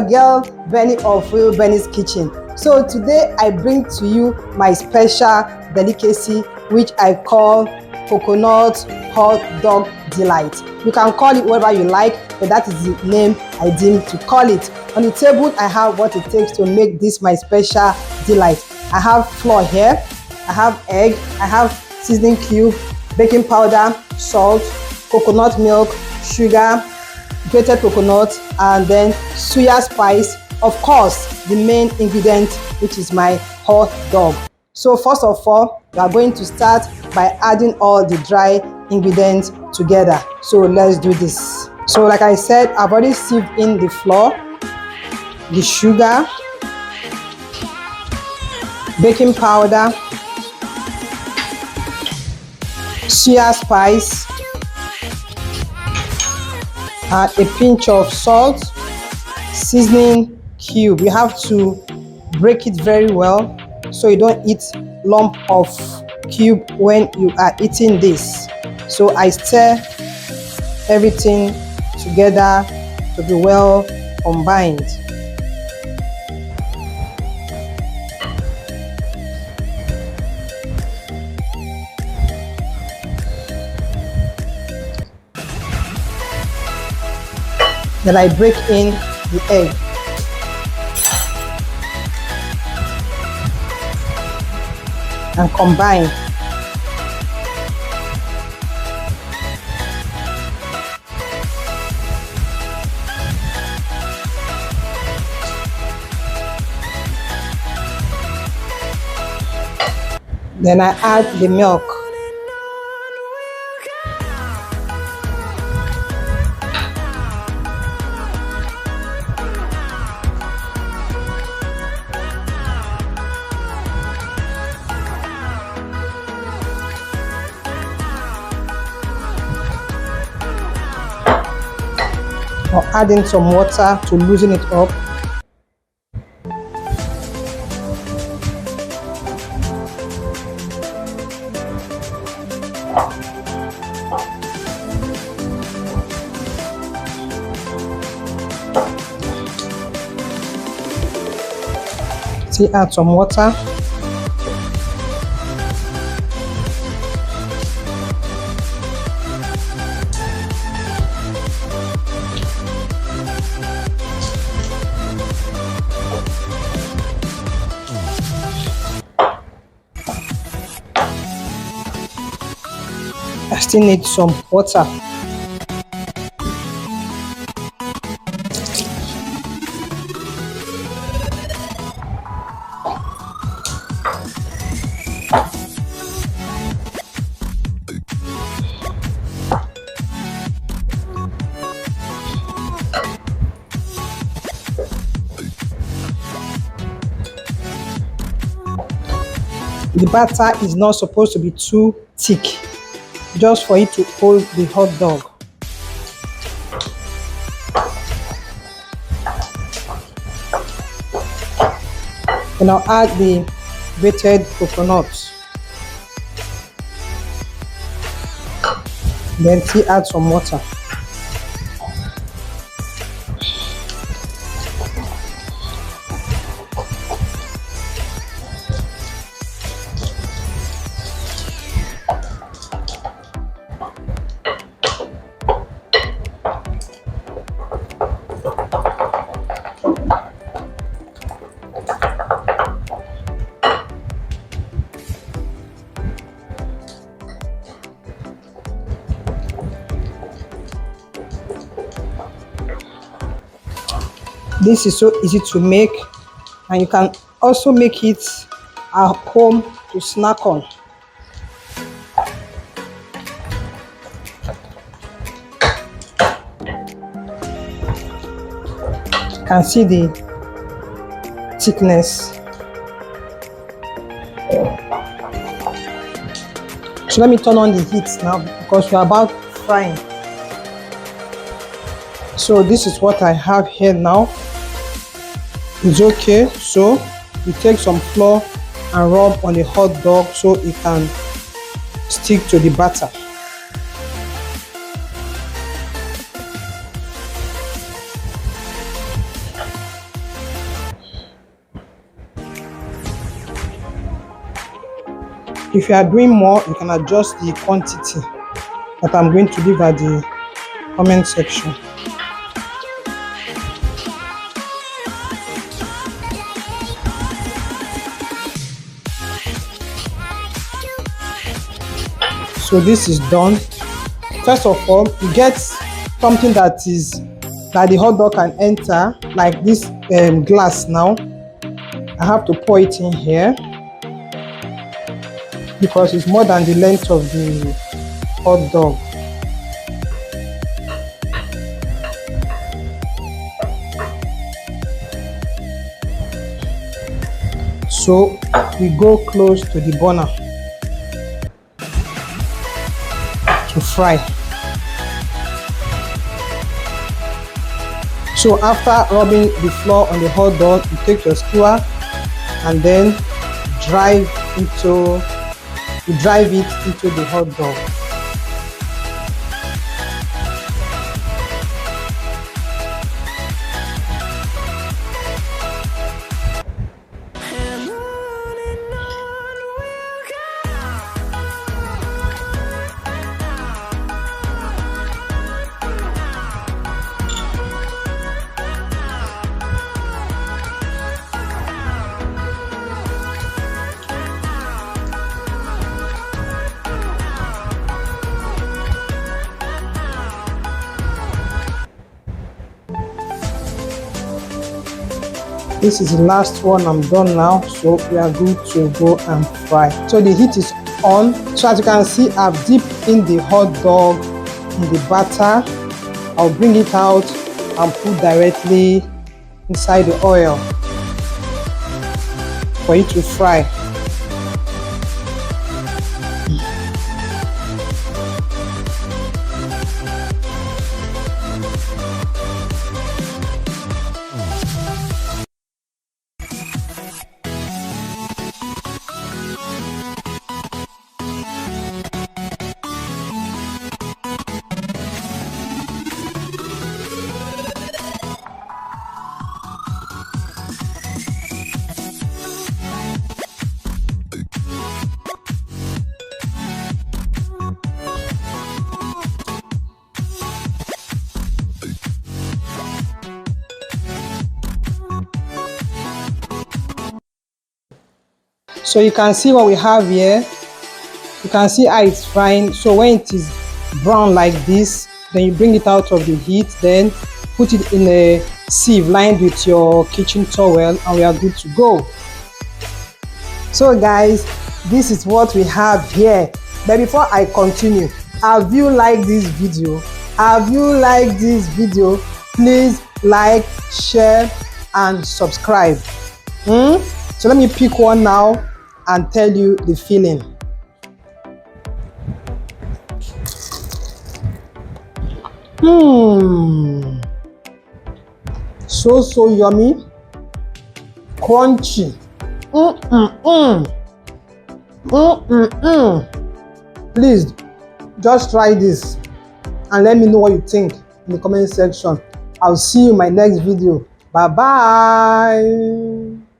Girl Benny of Real Benny's Kitchen. So today I bring to you my special delicacy, which I call coconut hot dog delight. You can call it whatever you like, but that is the name I deem to call it. On the table I have what it takes to make this my special delight. I have flour here, I have egg, I have seasoning cube, baking powder, salt, coconut milk, sugar, grated coconut, and then suya spice. Of course, the main ingredient, which is my hot dog. So first of all, we are going to start by adding all the dry ingredients together. So let's do this. So like I said, I've already sieved in the flour, the sugar, baking powder, suya spice, and a pinch of salt, seasoning cube. You have to break it very well so you don't eat lump of cube when you are eating this. So I stir everything together to be well combined. Then I break in the egg. And combine. Then I add the milk. Or adding some water to loosen it up. Still add some water. I still need some water. The batter is not supposed to be too thick, just for it to hold the hot dog. And I'll add the grated coconut. Then still add some water. This is so easy to make, and you can also make it at home to snack on. You can see the thickness. So let me turn on the heat now because we are about frying. So this is what I have here now. It's okay. So you take some flour and rub on the hot dog so it can stick to the batter. If you are doing more, you can adjust the quantity that I'm going to leave at the comment section. So this is done. First of all, you get something that the hot dog can enter, like this glass. Now I have to pour it in here because it's more than the length of the hot dog. So we go close to the burner to fry. So after rubbing the flour on the hot dog, you take your skewer and then drive it into the hot dog. This is the last one. I'm done now, so we are good to go and fry. So the heat is on. So as you can see, I've dipped in the hot dog in the batter. I'll bring it out and put directly inside the oil for it to fry. So you can see what we have here. You can see how it's frying. So when it is brown like this, then you bring it out of the heat, then put it in a sieve lined with your kitchen towel, and we are good to go. So guys, this is what we have here. But before I continue, have you liked this video? Have you liked this video? Please like, share and subscribe. So let me pick one now and tell you the feeling. So yummy, crunchy. Please just try this and let me know what you think in the comment section. I'll see you in my next video. Bye bye.